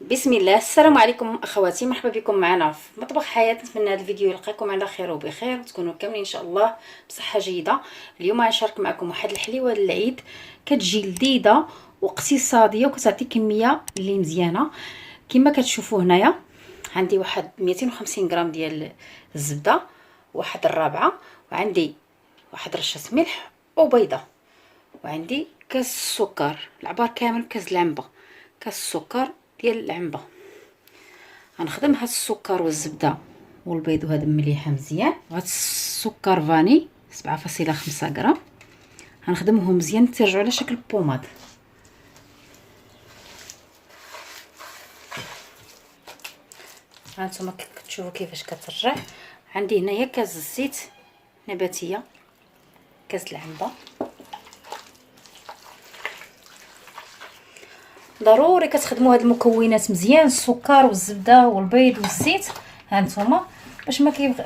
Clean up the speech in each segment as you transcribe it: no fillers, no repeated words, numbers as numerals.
بسم الله. السلام عليكم اخواتي، مرحبا بكم معنا في مطبخ حياه. نتمنى هذا الفيديو يلقاكم على خير وبخير وتكونوا كاملين ان شاء الله بصحه جيده. اليوم غنشارك معكم واحد الحليوه للعيد، كتجي لذيذه واقتصاديه وكتعطي كميه اللي مزيانه. كما كتشوفوا هنايا عندي واحد 250 غرام ديال الزبده، واحد الرابعه، وعندي واحد رشه ملح وبيضه، وعندي كاس السكر العبار كامل، كاس العنبه، كاس السكر ديال العنبه. غنخدم هاد السكر والزبده والبيض وهذا مليحه مزيان، وهاد السكر فاني 7.5 غرام غنخدمهم مزيان تيرجعوا على شكل بوماد. هانتوما كتشوفوا كيفاش كترجع. عندي هنايا كاس الزيت نباتيه، كاس العنبه. ضروري كتخدموا هاد المكونات مزيان، السكر والزبده والبيض والزيت، هانتوما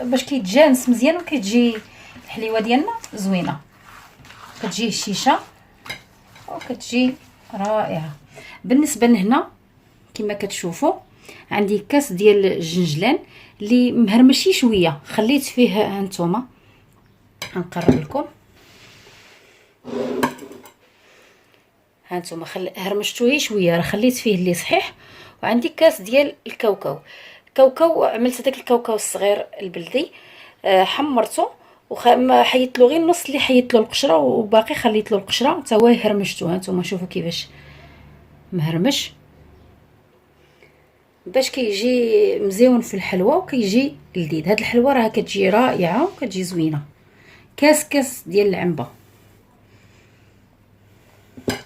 باش كيتجانس مزيان وكتجي الحليوه ديالنا زوينه، كتجي هشيشه وكتجي رائعه. بالنسبه لهنا كما كتشوفوا عندي كاس ديال الجنجلان اللي مهرمشي شويه، خليت فيه هانتوما. غنقرب لكم، هانتوما هرمشتوه شويه، راه خليت فيه اللي صحيح. وعندي كاس ديال الكاوكاو، عملت هذاك الكاوكاو الصغير البلدي، حمرته حيدت له غير النص اللي حيدت له القشره، وباقي خليت له القشره حتى هو هرمشته. هانتوما شوفوا كيفاش مهرمش، باش كيجي مزيون في الحلوه وكيجي لذيذ. هاد الحلوه راه كتجي رائعه وكتجي زوينه. كاس ديال العنبه.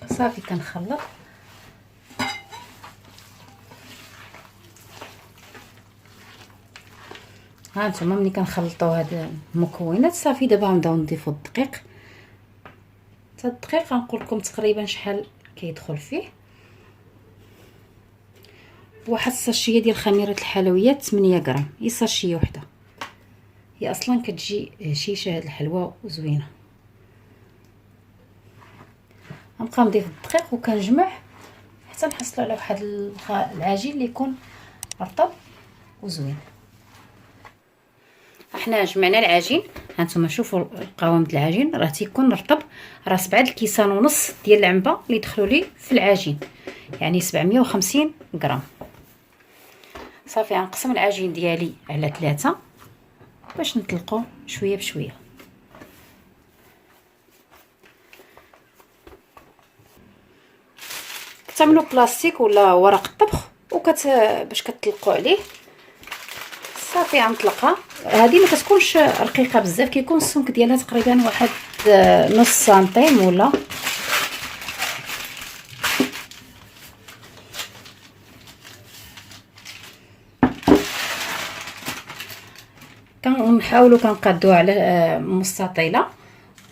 صافي كنخلط. هانتوما ملي كنخلطوا هاد المكونات صافي، دابا غنبداو نضيفوا الدقيق. حتى الدقيق غنقول لكم تقريبا شحال كيدخل فيه. واحد الساشيه ديال خميره الحلويات 8 غرام، هي ساشيه وحده، هي اصلا كتجي هشيشه هاد الحلوه وزوينه. غنبقى نضيف الدقيق وكنجمع حتى نحصلوا على واحد العجين اللي يكون رطب وزوين. احنا جمعنا العجين، هانتوما شوفوا القوام ديال العجين راه تيكون رطب، راه 7 الكيسان ونص ديال العنبه اللي دخلوا لي في العجين، يعني 750 غرام. صافي غنقسم العجين ديالي على 3 باش نطلقوا شويه بشويه. كتعملوا بلاستيك ولا ورق الطبخ باش كتطلقوا عليه. صافي غنطلقها. هذه ما كتكونش رقيقه بزاف، كيكون السمك ديالها تقريبا واحد نص سنتيم ولا. كنحاولوا كنقادوها على مستطيله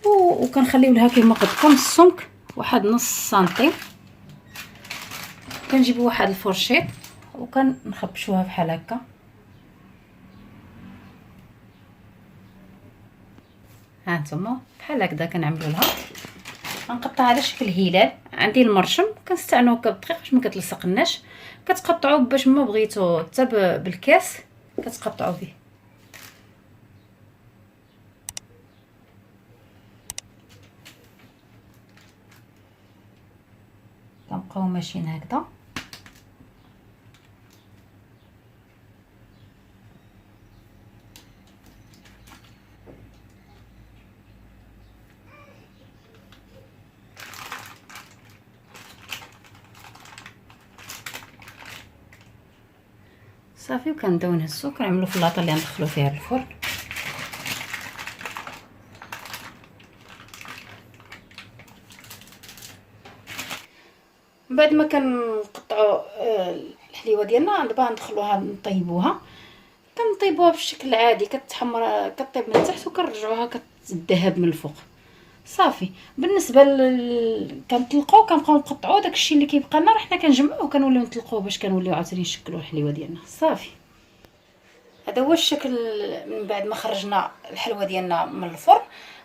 وكنخليو لها كما قلت لكم السمك واحد نص سنتيم. كنجيبوا واحد الفرشيط وكنخبشوها بحال هكا. هانتوما بحال هكذا كنعملوا لها. غنقطعها على شكل هلال. عندي المرشم كنستعنوا هكا بالدقيق باش ما كتلصقناش، كتقطعوا باش ما بغيتو حتى بالكاس كتقطعوا به. كنبقاو ماشيين هكذا. صافي وكنبداو نهزو كنعملو في اللاطه اللي غندخلو فيها الفرن. بعد ما كنقطعوا الحليوه ديالنا دابا ندخلوها نطيبوها. كنطيبوها بالشكل العادي، كتحمر كطيب من تحت وكنرجعوها كتذهب من الفوق. صافي. بالنسبه كنطلقوا كنبقاو نقطعوا داكشي اللي كيبقى لنا، حنا كنجمعوه وكنوليو نطلقوه باش كنوليو عاوتاني نشكلوا الحليوه ديالنا. صافي هذا هو الشكل. من بعد ما خرجنا الحلوه ديالنا من الفرن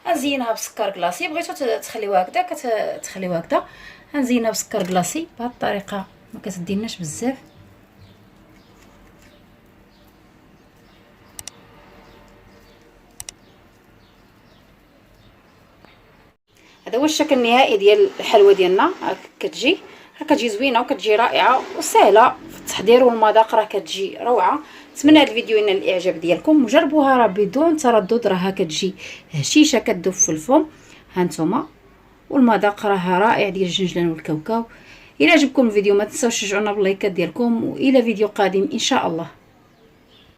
غنزينها بسكر كلاصي. بغيتو تخليوها هكذا كتخليوها هكذا. غنزينها بسكر كلاصي بهذه الطريقه، ما كتديناش بزاف هذا هو الشكل النهائي ديال الحلوه ديالنا. كتجي زوينه وكتجي رائعه وسهله في التحضير، والمذاق راه كتجي روعه. نتمنى هذا الفيديو ينال الاعجاب ديالكم، وجربوها راه بدون تردد، راها كتجي هشيشه كتذوب في الفم. ها نتوما، والمذاق راه رائع ديال الجنجلان والكاوكاو. الى عجبكم الفيديو ما تنساوش تشجعونا باللايكات ديالكم، والى فيديو قادم ان شاء الله.